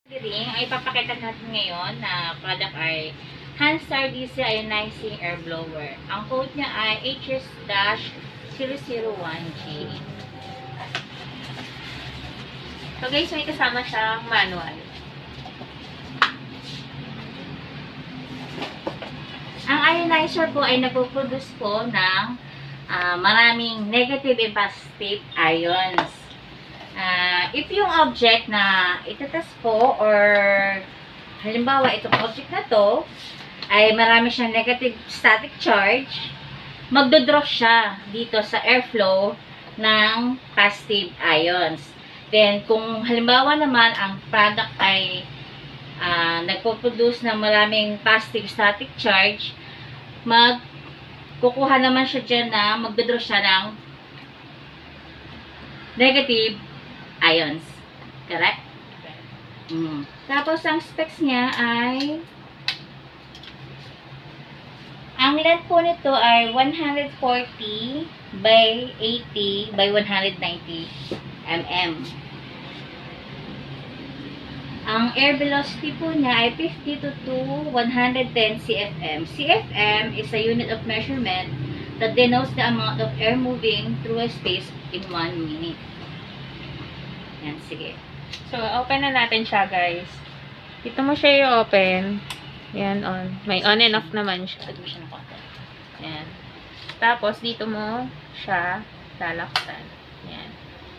Ring, ay ipapakita natin ngayon na product ay Hanstar DC Ionizing Air Blower. Ang code niya ay HS-001G. So guys, may kasama siyang manual. Ang ionizer po ay nagpo-produce po ng maraming negative and positive ions. If yung object na itatas po or halimbawa itong object na to ay marami siyang negative static charge, magdodraw siya dito sa airflow ng positive ions. Then kung halimbawa naman ang product ay nagpo-produce ng maraming positive static charge, kukuha naman siya dyan na magdodraw siya ng negative ions. Correct? Tapos, ang specs niya ay ang length po nito ay 140 by 80 by 190 mm. Ang air velocity po niya ay 50 to 110 cfm. CFM is a unit of measurement that denotes the amount of air moving through a space in 1 minute. Yan, sige. So, open na natin siya, guys. Dito mo siya i-open. Yan, on. May on and off naman siya. Tagpo siya ng konti. Yan. Tapos, dito mo siya lalaksan. Yan.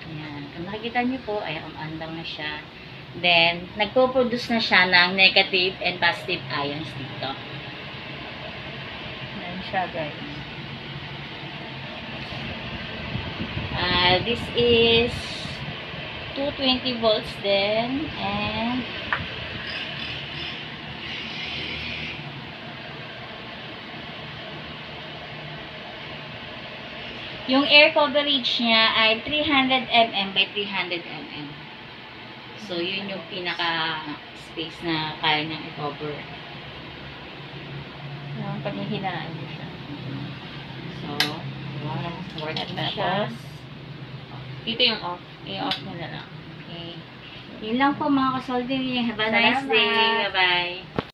Ayan. Kung nakikita niyo po, ay andang na siya. Then, nagpo-produce na siya ng negative and positive ions dito. Yan siya, guys. This is 220 volts din, and yung air coverage niya ay 300 mm by 300 mm. So, yun yung pinaka space na kaya niyang i-cover. Yan, paghihinaan niyo siya. So, work At na siya. tapos, dito yung off. I-off mo na lang. Okay. Yun lang po mga kasolder. Have a nice day. Bye-bye.